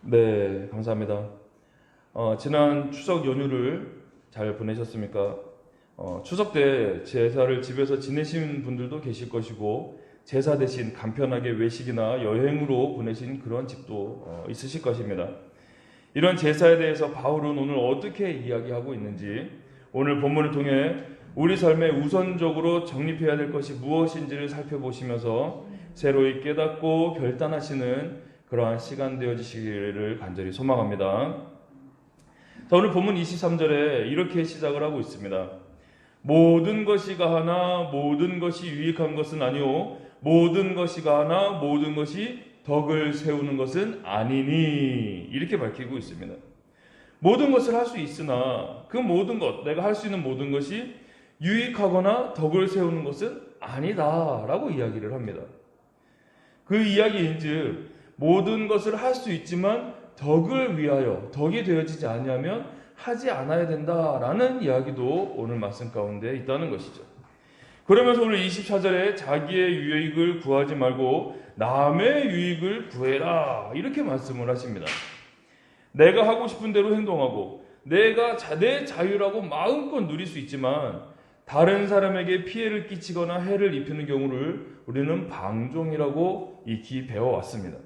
네, 감사합니다. 지난 추석 연휴를 잘 보내셨습니까? 추석 때 제사를 집에서 지내신 분들도 계실 것이고, 제사 대신 간편하게 외식이나 여행으로 보내신 그런 집도 있으실 것입니다. 이런 제사에 대해서 바울은 오늘 어떻게 이야기하고 있는지, 오늘 본문을 통해 우리 삶에 우선적으로 정립해야 될 것이 무엇인지를 살펴보시면서 새로이 깨닫고 결단하시는 그러한 시간 되어지시기를 간절히 소망합니다. 자, 오늘 본문 23절에 이렇게 시작을 하고 있습니다. 모든 것이 가하나 모든 것이 유익한 것은 아니요 모든 것이 가하나 모든 것이 덕을 세우는 것은 아니니, 이렇게 밝히고 있습니다. 모든 것을 할 수 있으나 그 모든 것, 내가 할 수 있는 모든 것이 유익하거나 덕을 세우는 것은 아니다 라고 이야기를 합니다. 그 이야기인즉 모든 것을 할 수 있지만 덕을 위하여, 덕이 되어지지 않으면 하지 않아야 된다라는 이야기도 오늘 말씀 가운데 있다는 것이죠. 그러면서 오늘 24절에 자기의 유익을 구하지 말고 남의 유익을 구해라, 이렇게 말씀을 하십니다. 내가 하고 싶은 대로 행동하고 내가 내 자유라고 마음껏 누릴 수 있지만 다른 사람에게 피해를 끼치거나 해를 입히는 경우를 우리는 방종이라고 익히 배워왔습니다.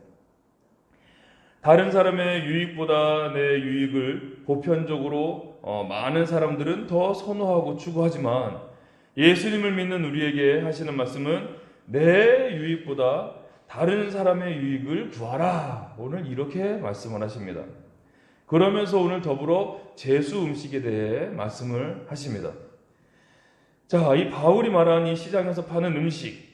다른 사람의 유익보다 내 유익을 보편적으로 많은 사람들은 더 선호하고 추구하지만, 예수님을 믿는 우리에게 하시는 말씀은 내 유익보다 다른 사람의 유익을 구하라, 오늘 이렇게 말씀을 하십니다. 그러면서 오늘 더불어 제수 음식에 대해 말씀을 하십니다. 자, 이 바울이 말한 이 시장에서 파는 음식,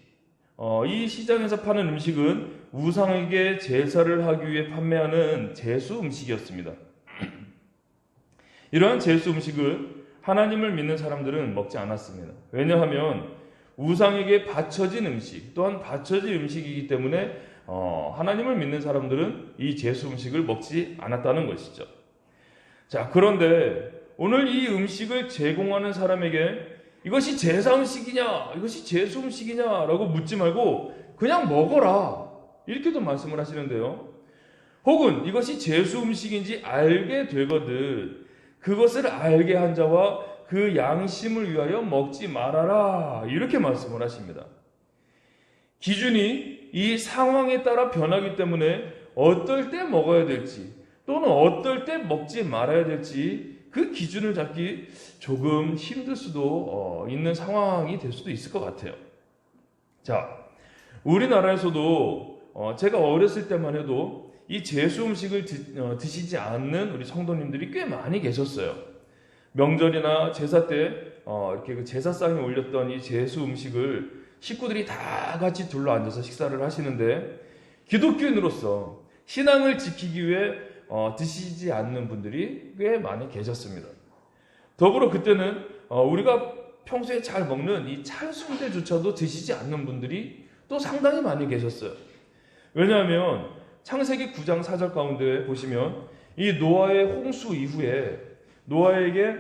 이 시장에서 파는 음식은 우상에게 제사를 하기 위해 판매하는 제수 음식이었습니다. 이러한 제수 음식을 하나님을 믿는 사람들은 먹지 않았습니다. 왜냐하면 우상에게 바쳐진 음식, 또한 바쳐진 음식이기 때문에 하나님을 믿는 사람들은 이 제수 음식을 먹지 않았다는 것이죠. 자, 그런데 오늘 이 음식을 제공하는 사람에게 이것이 제사 음식이냐, 이것이 제수 음식이냐 라고 묻지 말고 그냥 먹어라, 이렇게도 말씀을 하시는데요. 혹은 이것이 제수 음식인지 알게 되거든 그것을 알게 한 자와 그 양심을 위하여 먹지 말아라, 이렇게 말씀을 하십니다. 기준이 이 상황에 따라 변하기 때문에 어떨 때 먹어야 될지 또는 어떨 때 먹지 말아야 될지 그 기준을 잡기 조금 힘들 수도 있는 상황이 될 수도 있을 것 같아요. 자, 우리나라에서도 제가 어렸을 때만 해도 이 제수 음식을 드시지 않는 우리 성도님들이 꽤 많이 계셨어요. 명절이나 제사 때 이렇게 그 제사상에 올렸던 이 제수 음식을 식구들이 다 같이 둘러 앉아서 식사를 하시는데, 기독교인으로서 신앙을 지키기 위해 드시지 않는 분들이 꽤 많이 계셨습니다. 더불어 그때는 우리가 평소에 잘 먹는 이 찰순대조차도 드시지 않는 분들이 또 상당히 많이 계셨어요. 왜냐하면 창세기 9장 4절 가운데 보시면 이 노아의 홍수 이후에 노아에게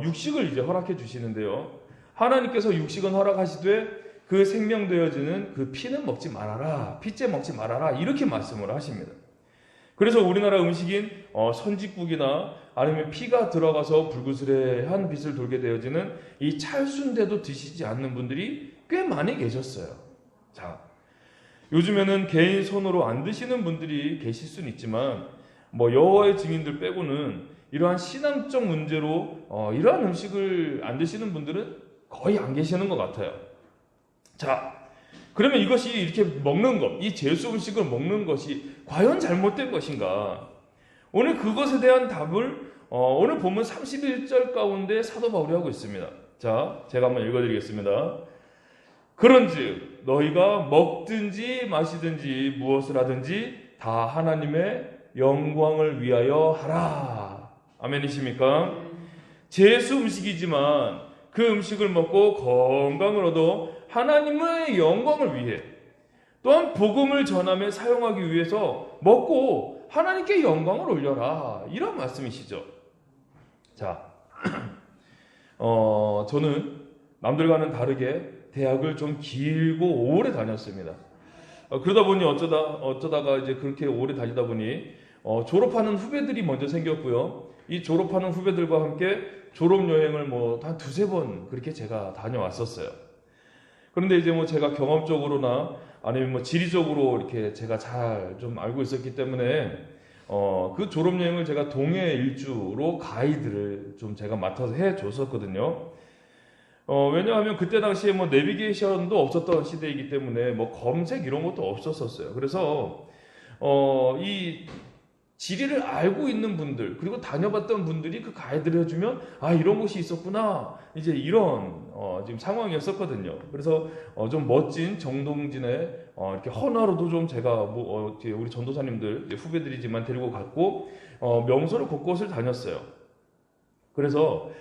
육식을 이제 허락해 주시는데요. 하나님께서 육식은 허락하시되 그 생명되어지는 그 피는 먹지 말아라, 피째 먹지 말아라, 이렇게 말씀을 하십니다. 그래서 우리나라 음식인 선짓국이나 아니면 피가 들어가서 불그스레한 빛을 돌게 되어지는 이 찰순대도 드시지 않는 분들이 꽤 많이 계셨어요. 자, 요즘에는 개인 손으로 안 드시는 분들이 계실 수는 있지만 여호와의 증인들 빼고는 이러한 신앙적 문제로 이러한 음식을 안 드시는 분들은 거의 안 계시는 것 같아요. 자, 그러면 이것이 이렇게 먹는 것, 이 제수 음식을 먹는 것이 과연 잘못된 것인가? 오늘 그것에 대한 답을 오늘 본문 31절 가운데 사도 바울이 하고 있습니다. 자, 제가 한번 읽어드리겠습니다. 그런즉 너희가 먹든지 마시든지 무엇을 하든지 다 하나님의 영광을 위하여 하라. 아멘이십니까? 제수 음식이지만 그 음식을 먹고 건강을 얻어 하나님의 영광을 위해, 또한 복음을 전하며 사용하기 위해서 먹고 하나님께 영광을 올려라, 이런 말씀이시죠. 자, 저는 남들과는 다르게 대학을 좀 길고 오래 다녔습니다. 그러다 보니 어쩌다가 이제 그렇게 오래 다니다 보니 졸업하는 후배들이 먼저 생겼고요. 이 졸업하는 후배들과 함께 졸업여행을 한 두세 번 그렇게 제가 다녀왔었어요. 그런데 이제 제가 경험적으로나 아니면 지리적으로 이렇게 제가 잘 좀 알고 있었기 때문에 그 졸업여행을 제가 동해 일주로 가이드를 좀 제가 맡아서 해줬었거든요. 왜냐하면 그때 당시에 내비게이션도 없었던 시대이기 때문에 검색 이런 것도 없었었어요. 그래서 이 지리를 알고 있는 분들, 그리고 다녀봤던 분들이 그 가이드를 해주면 이런 곳이 있었구나, 이제 이런 지금 상황이었었거든요. 그래서 좀 멋진 정동진의 이렇게 헌화로도 좀 제가 우리 전도사님들 후배들이지만 데리고 갔고 명소를 곳곳을 다녔어요. 그래서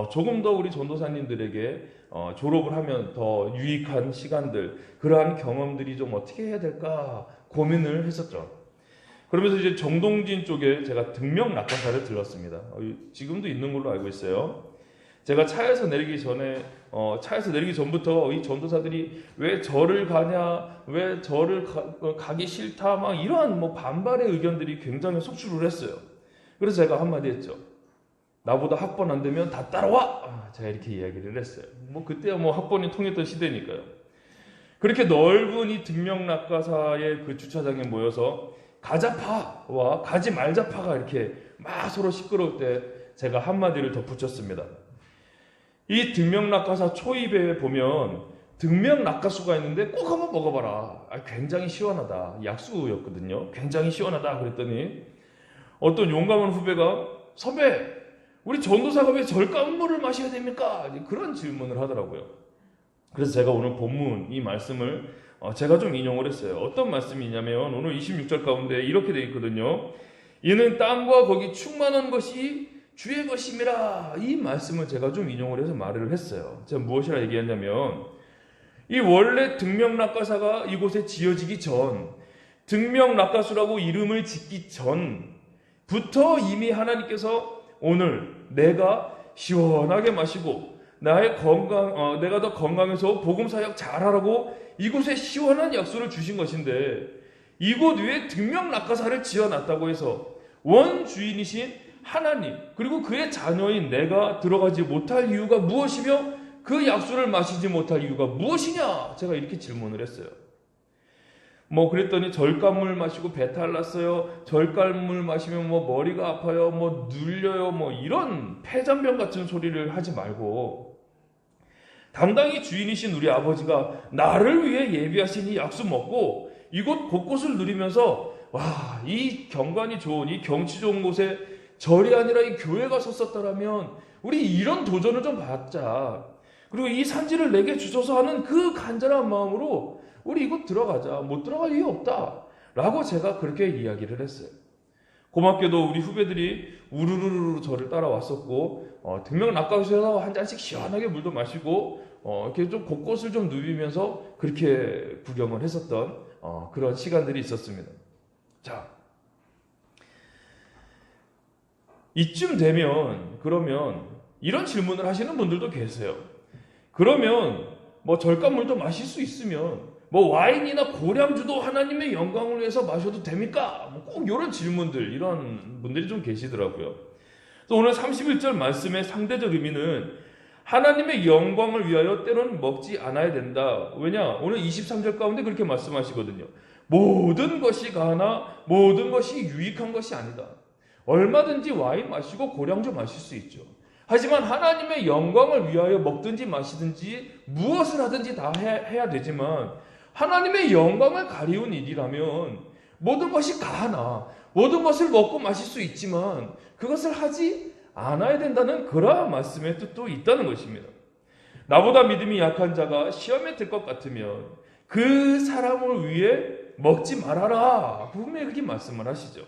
조금 더 우리 전도사님들에게 졸업을 하면 더 유익한 시간들, 그러한 경험들이 좀 어떻게 해야 될까 고민을 했었죠. 그러면서 이제 정동진 쪽에 제가 등명 낙하사를 들렀습니다. 지금도 있는 걸로 알고 있어요. 제가 차에서 내리기 전부터 이 전도사들이 왜 절을 가냐, 왜 절을 가기 싫다, 이러한 반발의 의견들이 굉장히 속출을 했어요. 그래서 제가 한마디 했죠. 나보다 학번 안 되면 다 따라와! 제가 이렇게 이야기를 했어요. 그때야 학번이 통했던 시대니까요. 그렇게 넓은 이 등명낙하사의 그 주차장에 모여서 가자파와 가지 말자파가 이렇게 서로 시끄러울 때 제가 한마디를 덧붙였습니다. 이 등명낙하사 초입에 보면 등명낙하수가 있는데 꼭 한번 먹어봐라. 굉장히 시원하다. 약수였거든요. 굉장히 시원하다 그랬더니 어떤 용감한 후배가 선배, 우리 전도사가 왜 절간물을 마셔야 됩니까? 그런 질문을 하더라고요. 그래서 제가 오늘 본문 이 말씀을 제가 좀 인용을 했어요. 어떤 말씀이냐면 오늘 26절 가운데 이렇게 되어 있거든요. 이는 땅과 거기 충만한 것이 주의 것임이라. 이 말씀을 제가 좀 인용을 해서 말을 했어요. 제가 무엇이라 얘기했냐면 이 원래 등명낙하사가 이곳에 지어지기 전, 등명낙하수라고 이름을 짓기 전부터 이미 하나님께서 오늘 내가 시원하게 마시고 나의 내가 더 건강해서 복음 사역 잘하라고 이곳에 시원한 약수를 주신 것인데 이곳 위에 등명낙하사를 지어놨다고 해서 원주인이신 하나님 그리고 그의 자녀인 내가 들어가지 못할 이유가 무엇이며 그 약수를 마시지 못할 이유가 무엇이냐? 제가 이렇게 질문을 했어요. 그랬더니 절간물 마시고 배탈 났어요. 절간물 마시면 머리가 아파요. 눌려요. 이런 폐잔병 같은 소리를 하지 말고 당당히 주인이신 우리 아버지가 나를 위해 예비하신 이 약수 먹고 이곳 곳곳을 누리면서 이 경관이 좋은 이 경치 좋은 곳에 절이 아니라 이 교회가 섰었다라면 우리 이런 도전을 좀 받자. 그리고 이 산지를 내게 주소서 하는 그 간절한 마음으로 우리 이곳 들어가자. 못 들어갈 이유 없다. 라고 제가 그렇게 이야기를 했어요. 고맙게도 우리 후배들이 우르르르 저를 따라왔었고 등명낙하수에서 한 잔씩 시원하게 물도 마시고 이렇게 좀 곳곳을 좀 누비면서 그렇게 구경을 했었던 그런 시간들이 있었습니다. 자, 이쯤 되면 그러면 이런 질문을 하시는 분들도 계세요. 그러면 절간물도 마실 수 있으면 와인이나 고량주도 하나님의 영광을 위해서 마셔도 됩니까? 꼭 이런 질문들, 이런 분들이 좀 계시더라고요. 또 오늘 31절 말씀의 상대적 의미는 하나님의 영광을 위하여 때로는 먹지 않아야 된다. 왜냐? 오늘 23절 가운데 그렇게 말씀하시거든요. 모든 것이 가하나 모든 것이 유익한 것이 아니다. 얼마든지 와인 마시고 고량주 마실 수 있죠. 하지만 하나님의 영광을 위하여 먹든지 마시든지 무엇을 하든지 다 해야 되지만 하나님의 영광을 가리운 일이라면 모든 것이 가하나 모든 것을 먹고 마실 수 있지만 그것을 하지 않아야 된다는 그러한 말씀의 뜻도 있다는 것입니다. 나보다 믿음이 약한 자가 시험에 들 것 같으면 그 사람을 위해 먹지 말아라. 분명히 그렇게 말씀을 하시죠.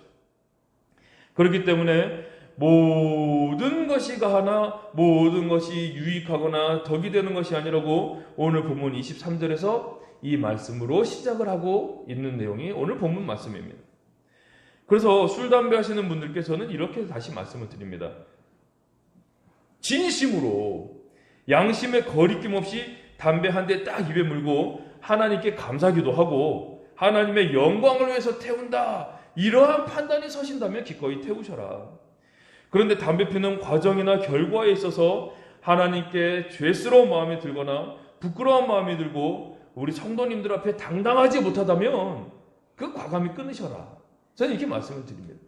그렇기 때문에 모든 것이 가하나 모든 것이 유익하거나 덕이 되는 것이 아니라고 오늘 본문 23절에서 이 말씀으로 시작을 하고 있는 내용이 오늘 본문 말씀입니다. 그래서 술, 담배 하시는 분들께서는 이렇게 다시 말씀을 드립니다. 진심으로 양심의 거리낌 없이 담배 한 대 딱 입에 물고 하나님께 감사기도 하고 하나님의 영광을 위해서 태운다. 이러한 판단이 서신다면 기꺼이 태우셔라. 그런데 담배 피는 과정이나 결과에 있어서 하나님께 죄스러운 마음이 들거나 부끄러운 마음이 들고 우리 성도님들 앞에 당당하지 못하다면 그 과감히 끊으셔라. 저는 이렇게 말씀을 드립니다.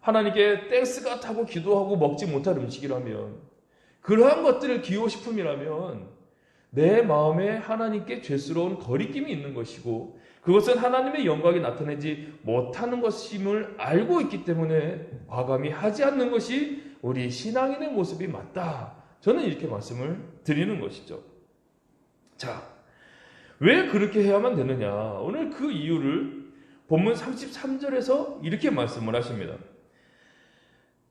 하나님께 땡스가 타고 기도하고 먹지 못할 음식이라면, 그러한 것들을 기호식품이라면 내 마음에 하나님께 죄스러운 거리낌이 있는 것이고, 그것은 하나님의 영광이 나타내지 못하는 것임을 알고 있기 때문에 과감히 하지 않는 것이 우리 신앙인의 모습이 맞다. 저는 이렇게 말씀을 드리는 것이죠. 자, 왜 그렇게 해야만 되느냐? 오늘 그 이유를 본문 33절에서 이렇게 말씀을 하십니다.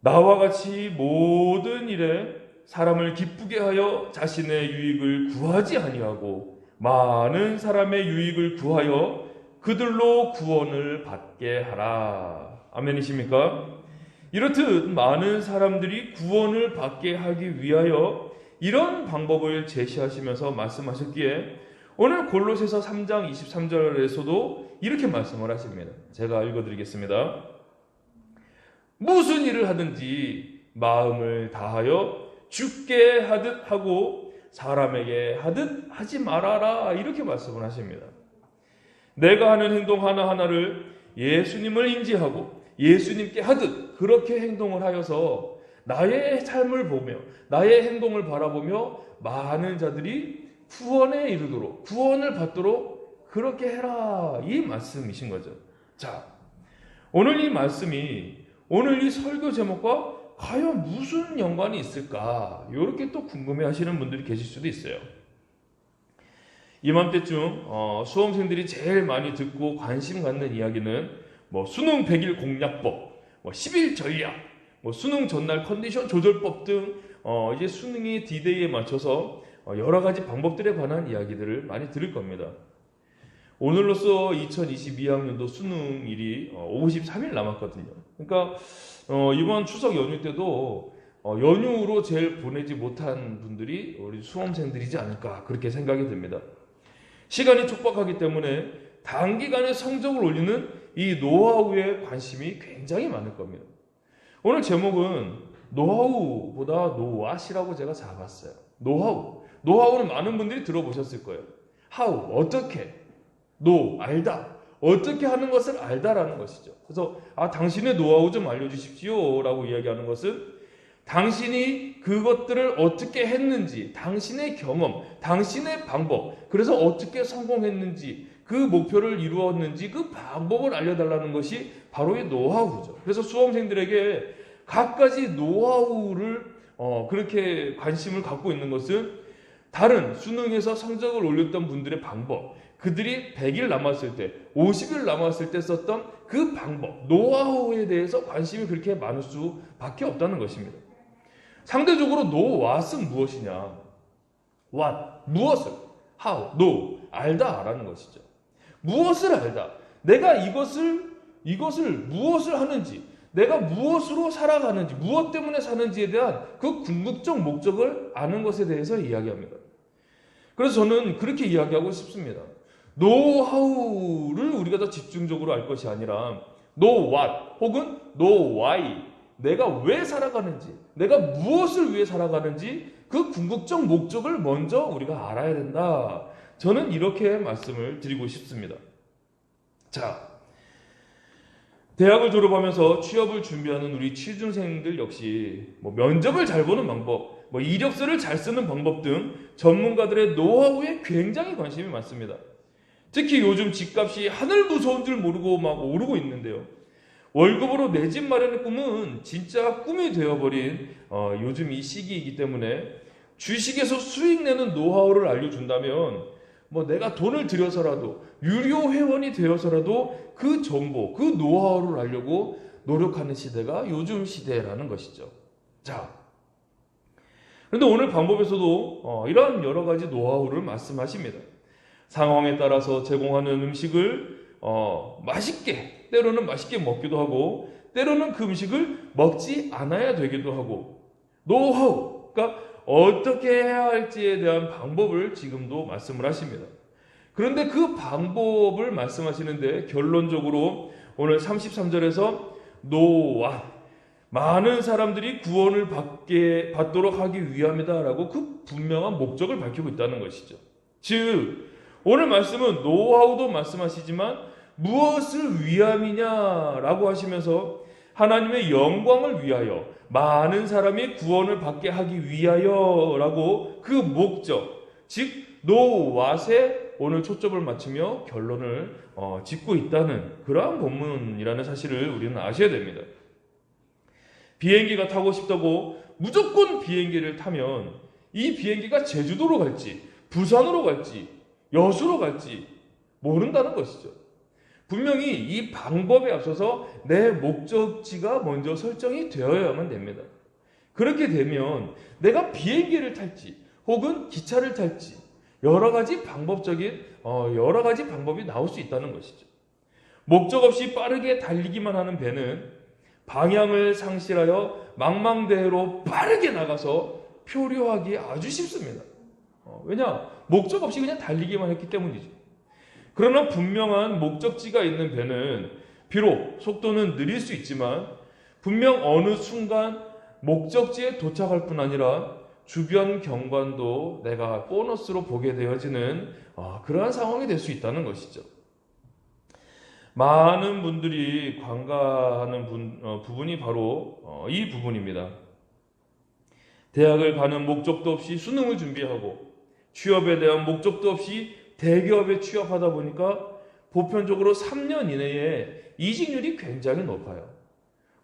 나와 같이 모든 일에 사람을 기쁘게 하여 자신의 유익을 구하지 아니하고 많은 사람의 유익을 구하여 그들로 구원을 받게 하라. 아멘이십니까? 이렇듯 많은 사람들이 구원을 받게 하기 위하여 이런 방법을 제시하시면서 말씀하셨기에 오늘 골로새서 3장 23절에서도 이렇게 말씀을 하십니다. 제가 읽어드리겠습니다. 무슨 일을 하든지 마음을 다하여 주께 하듯 하고 사람에게 하듯 하지 말아라. 이렇게 말씀을 하십니다. 내가 하는 행동 하나하나를 예수님을 인지하고 예수님께 하듯 그렇게 행동을 하여서 나의 삶을 보며 나의 행동을 바라보며 많은 자들이 구원에 이르도록, 구원을 받도록 그렇게 해라. 이 말씀이신 거죠. 자, 오늘 이 말씀이 오늘 이 설교 제목과 과연 무슨 연관이 있을까? 이렇게 또 궁금해 하시는 분들이 계실 수도 있어요. 이맘때쯤 수험생들이 제일 많이 듣고 관심 갖는 이야기는 수능 100일 공략법, 10일 전략, 수능 전날 컨디션 조절법 등 이제 수능이 D-Day에 맞춰서 여러 가지 방법들에 관한 이야기들을 많이 들을 겁니다. 오늘로써 2022학년도 수능일이 53일 남았거든요. 그러니까 이번 추석 연휴 때도 연휴로 제일 보내지 못한 분들이 우리 수험생들이지 않을까 그렇게 생각이 듭니다. 시간이 촉박하기 때문에 단기간에 성적을 올리는 이 노하우에 관심이 굉장히 많을 겁니다. 오늘 제목은 노하우보다 노왓이라고 제가 잡았어요. 노하우는 많은 분들이 들어보셨을 거예요. how, 어떻게, 알다, 어떻게 하는 것을 알다라는 것이죠. 그래서 당신의 노하우 좀 알려주십시오 라고 이야기하는 것은 당신이 그것들을 어떻게 했는지, 당신의 경험, 당신의 방법, 그래서 어떻게 성공했는지, 그 목표를 이루었는지 그 방법을 알려달라는 것이 바로 이 노하우죠. 그래서 수험생들에게 갖가지 노하우를 그렇게 관심을 갖고 있는 것은 다른 수능에서 성적을 올렸던 분들의 방법, 그들이 100일 남았을 때, 50일 남았을 때 썼던 그 방법, 노하우에 대해서 관심이 그렇게 많을 수밖에 없다는 것입니다. 상대적으로 what은 무엇이냐? what, 무엇을, how, 알다라는 것이죠. 무엇을 알다. 내가 이것을 무엇을 하는지, 내가 무엇으로 살아가는지, 무엇 때문에 사는지에 대한 그 궁극적 목적을 아는 것에 대해서 이야기합니다. 그래서 저는 그렇게 이야기하고 싶습니다. 노하우를 우리가 더 집중적으로 알 것이 아니라 what 혹은 why, 내가 왜 살아가는지, 내가 무엇을 위해 살아가는지 그 궁극적 목적을 먼저 우리가 알아야 된다. 저는 이렇게 말씀을 드리고 싶습니다. 자, 대학을 졸업하면서 취업을 준비하는 우리 취준생들 역시 면접을 잘 보는 방법, 이력서를 잘 쓰는 방법 등 전문가들의 노하우에 굉장히 관심이 많습니다. 특히 요즘 집값이 하늘 무서운 줄 모르고 막 오르고 있는데요. 월급으로 내 집 마련의 꿈은 진짜 꿈이 되어버린 요즘 이 시기이기 때문에 주식에서 수익 내는 노하우를 알려준다면 내가 돈을 들여서라도 유료 회원이 되어서라도 그 정보, 그 노하우를 알려고 노력하는 시대가 요즘 시대라는 것이죠. 자, 그런데 오늘 방법에서도 이러한 여러 가지 노하우를 말씀하십니다. 상황에 따라서 제공하는 음식을 맛있게, 때로는 맛있게 먹기도 하고 때로는 그 음식을 먹지 않아야 되기도 하고, 노하우, 그러니까 어떻게 해야 할지에 대한 방법을 지금도 말씀을 하십니다. 그런데 그 방법을 말씀하시는데 결론적으로 오늘 33절에서 노와 많은 사람들이 구원을 받도록 하기 위함이다라고 그 분명한 목적을 밝히고 있다는 것이죠. 즉 오늘 말씀은 노하우도 말씀하시지만 무엇을 위함이냐라고 하시면서 하나님의 영광을 위하여 많은 사람이 구원을 받게 하기 위하여라고 그 목적, 즉 노왓에 오늘 초점을 맞추며 결론을 짓고 있다는 그러한 본문이라는 사실을 우리는 아셔야 됩니다. 비행기가 타고 싶다고 무조건 비행기를 타면 이 비행기가 제주도로 갈지 부산으로 갈지 여수로 갈지 모른다는 것이죠. 분명히 이 방법에 앞서서 내 목적지가 먼저 설정이 되어야만 됩니다. 그렇게 되면 내가 비행기를 탈지 혹은 기차를 탈지 여러 가지 방법이 나올 수 있다는 것이죠. 목적 없이 빠르게 달리기만 하는 배는 방향을 상실하여 망망대해로 빠르게 나가서 표류하기 아주 쉽습니다. 왜냐? 목적 없이 그냥 달리기만 했기 때문이죠. 그러나 분명한 목적지가 있는 배는 비록 속도는 느릴 수 있지만 분명 어느 순간 목적지에 도착할 뿐 아니라 주변 경관도 내가 보너스로 보게 되어지는 그러한 상황이 될 수 있다는 것이죠. 많은 분들이 관가하는 부분이 바로 이 부분입니다. 대학을 가는 목적도 없이 수능을 준비하고 취업에 대한 목적도 없이 대기업에 취업하다 보니까 보편적으로 3년 이내에 이직률이 굉장히 높아요.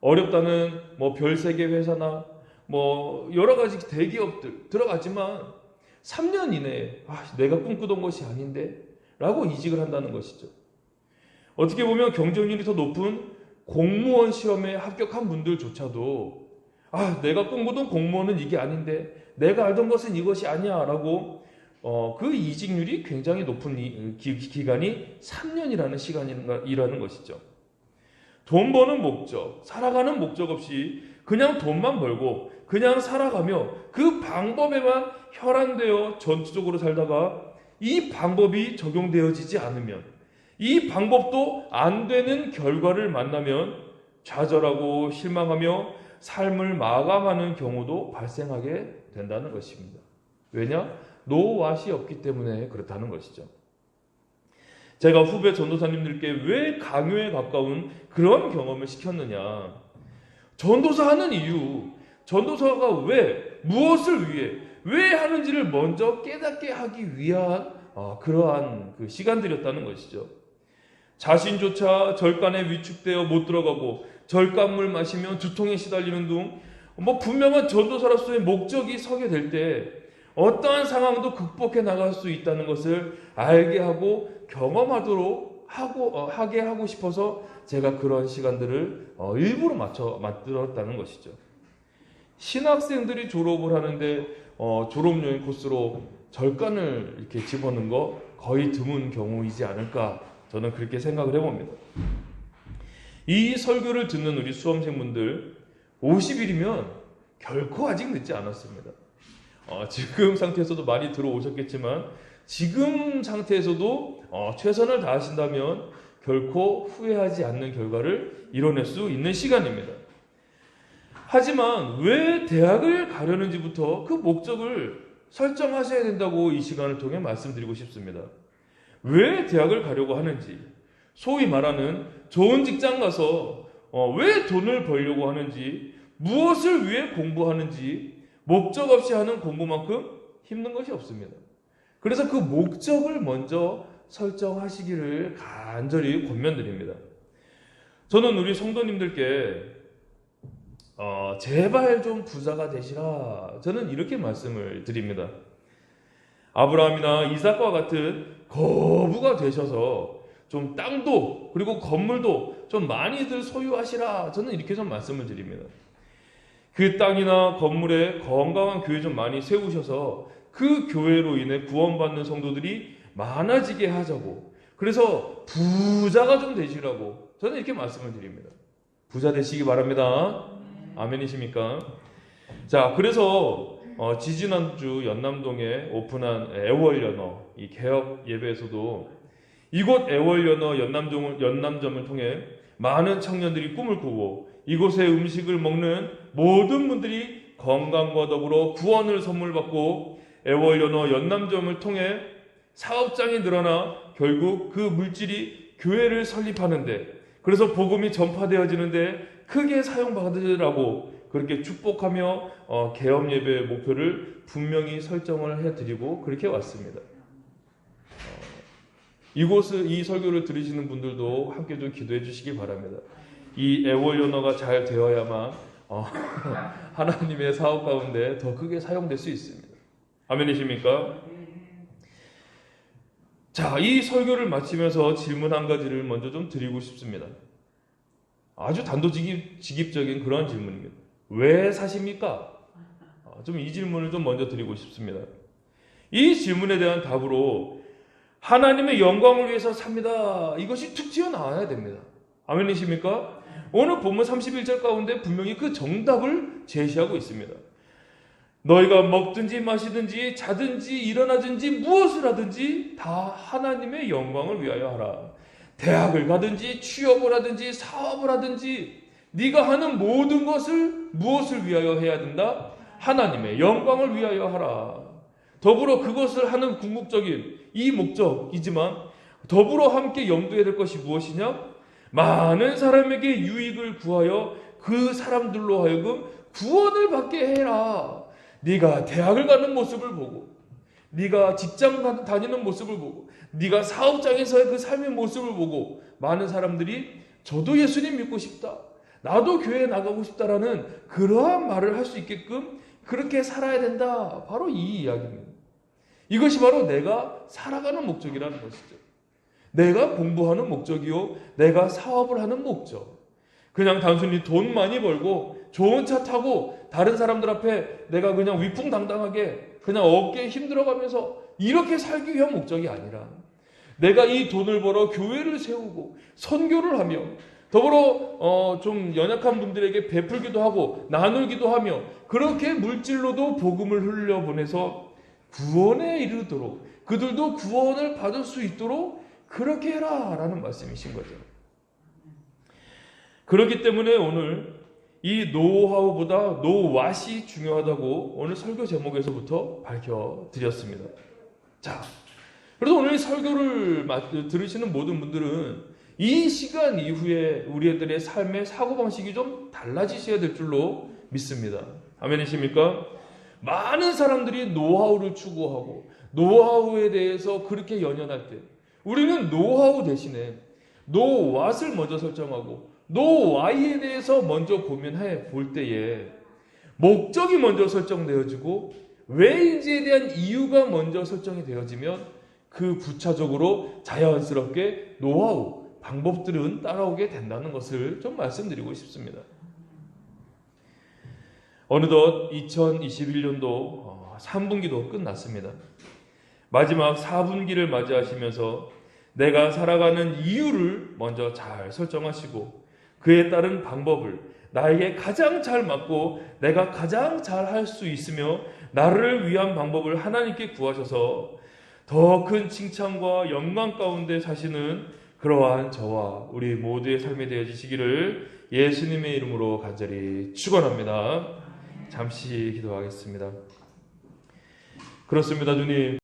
어렵다는 별세계 회사나 여러 가지 대기업들 들어갔지만 3년 이내에 내가 꿈꾸던 것이 아닌데 라고 이직을 한다는 것이죠. 어떻게 보면 경쟁률이 더 높은 공무원 시험에 합격한 분들조차도 내가 꿈꾸던 공무원은 이게 아닌데 내가 알던 것은 이것이 아니야 라고 그 이직률이 굉장히 높은 기간이 3년이라는 시간이라는 것이죠. 돈 버는 목적, 살아가는 목적 없이 그냥 돈만 벌고 그냥 살아가며 그 방법에만 혈안되어 전투적으로 살다가 이 방법이 적용되어지지 않으면 이 방법도 안 되는 결과를 만나면 좌절하고 실망하며 삶을 마감하는 경우도 발생하게 된다는 것입니다. 왜냐? 노왓이 없기 때문에 그렇다는 것이죠. 제가 후배 전도사님들께 왜 강요에 가까운 그런 경험을 시켰느냐? 전도사 하는 이유, 전도사가 무엇을 위해, 왜 하는지를 먼저 깨닫게 하기 위한 그러한 그 시간들이었다는 것이죠. 자신조차 절간에 위축되어 못 들어가고 절간물 마시며 두통에 시달리는 등 분명한 전도사로서의 목적이 서게 될 때 어떠한 상황도 극복해 나갈 수 있다는 것을 알게 하고 경험하도록 하게 하고 싶어서 제가 그런 시간들을 일부러 만들었다는 것이죠. 신학생들이 졸업을 하는데 졸업여행 코스로 절간을 이렇게 집어넣은 거 거의 드문 경우이지 않을까 저는 그렇게 생각을 해봅니다. 이 설교를 듣는 우리 수험생분들 50일이면 결코 아직 늦지 않았습니다. 지금 상태에서도 많이 들어오셨겠지만 지금 상태에서도 최선을 다하신다면 결코 후회하지 않는 결과를 이뤄낼 수 있는 시간입니다. 하지만 왜 대학을 가려는지부터 그 목적을 설정하셔야 된다고 이 시간을 통해 말씀드리고 싶습니다. 왜 대학을 가려고 하는지, 소위 말하는 좋은 직장 가서 왜 돈을 벌려고 하는지, 무엇을 위해 공부하는지 목적 없이 하는 공부만큼 힘든 것이 없습니다. 그래서 그 목적을 먼저 설정하시기를 간절히 권면드립니다. 저는 우리 성도님들께 제발 좀 부자가 되시라 저는 이렇게 말씀을 드립니다. 아브라함이나 이삭과 같은 거부가 되셔서 좀 땅도 그리고 건물도 좀 많이들 소유하시라 저는 이렇게 좀 말씀을 드립니다. 그 땅이나 건물에 건강한 교회 좀 많이 세우셔서 그 교회로 인해 구원받는 성도들이 많아지게 하자고, 그래서 부자가 좀 되시라고 저는 이렇게 말씀을 드립니다. 부자 되시기 바랍니다. 아멘이십니까? 자, 그래서 지지난주 연남동에 오픈한 애월연어 이 개업 예배에서도 이곳 애월연어 연남점을 통해 많은 청년들이 꿈을 꾸고 이곳의 음식을 먹는 모든 분들이 건강과 더불어 구원을 선물 받고 애월연어 연남점을 통해 사업장이 늘어나 결국 그 물질이 교회를 설립하는데, 그래서 복음이 전파되어지는데 크게 사용받으라고 그렇게 축복하며 개업 예배의 목표를 분명히 설정을 해드리고 그렇게 왔습니다. 이 설교를 들으시는 분들도 함께 좀 기도해 주시기 바랍니다. 이 애월연어가 잘 되어야만 하나님의 사업 가운데 더 크게 사용될 수 있습니다. 아멘이십니까? 자, 이 설교를 마치면서 질문 한 가지를 먼저 좀 드리고 싶습니다. 아주 단도직입적인 그런 질문입니다. 왜 사십니까? 좀 이 질문을 좀 먼저 드리고 싶습니다. 이 질문에 대한 답으로 하나님의 영광을 위해서 삽니다, 이것이 툭 튀어나와야 됩니다. 아멘이십니까? 오늘 본문 31절 가운데 분명히 그 정답을 제시하고 있습니다. 너희가 먹든지 마시든지 자든지 일어나든지 무엇을 하든지 다 하나님의 영광을 위하여 하라. 대학을 가든지 취업을 하든지 사업을 하든지 네가 하는 모든 것을 무엇을 위하여 해야 된다? 하나님의 영광을 위하여 하라. 더불어 그것을 하는 궁극적인 이 목적이지만 더불어 함께 염두에 될 것이 무엇이냐? 많은 사람에게 유익을 구하여 그 사람들로 하여금 구원을 받게 해라. 네가 대학을 가는 모습을 보고, 네가 직장 다니는 모습을 보고, 네가 사업장에서의 그 삶의 모습을 보고 많은 사람들이 저도 예수님 믿고 싶다, 나도 교회에 나가고 싶다라는 그러한 말을 할 수 있게끔 그렇게 살아야 된다. 바로 이 이야기입니다. 이것이 바로 내가 살아가는 목적이라는 것이죠. 내가 공부하는 목적이요, 내가 사업을 하는 목적. 그냥 단순히 돈 많이 벌고 좋은 차 타고 다른 사람들 앞에 내가 그냥 위풍당당하게 그냥 어깨에 힘들어가면서 이렇게 살기 위한 목적이 아니라, 내가 이 돈을 벌어 교회를 세우고 선교를 하며 더불어 좀 연약한 분들에게 베풀기도 하고 나누기도 하며 그렇게 물질로도 복음을 흘려보내서 구원에 이르도록, 그들도 구원을 받을 수 있도록 그렇게 해라 라는 말씀이신 거죠. 그렇기 때문에 오늘 이 노하우보다 노왓이 중요하다고 오늘 설교 제목에서부터 밝혀드렸습니다. 자, 그래서 오늘 설교를 들으시는 모든 분들은 이 시간 이후에 우리들의 삶의 사고방식이 좀 달라지셔야 될 줄로 믿습니다. 아멘이십니까? 많은 사람들이 노하우를 추구하고 노하우에 대해서 그렇게 연연할 때 우리는 노하우 대신에 노왓을 먼저 설정하고 노와이에 대해서 먼저 고민해 볼 때에 목적이 먼저 설정되어지고 왜인지에 대한 이유가 먼저 설정이 되어지면 그 부차적으로 자연스럽게 노하우, 방법들은 따라오게 된다는 것을 좀 말씀드리고 싶습니다. 어느덧 2021년도 3분기도 끝났습니다. 마지막 4분기를 맞이하시면서 내가 살아가는 이유를 먼저 잘 설정하시고 그에 따른 방법을 나에게 가장 잘 맞고 내가 가장 잘 할 수 있으며 나를 위한 방법을 하나님께 구하셔서 더 큰 칭찬과 영광 가운데 사시는 그러한 저와 우리 모두의 삶이 되어지시기를 예수님의 이름으로 간절히 축원합니다. 잠시 기도하겠습니다. 그렇습니다, 주님.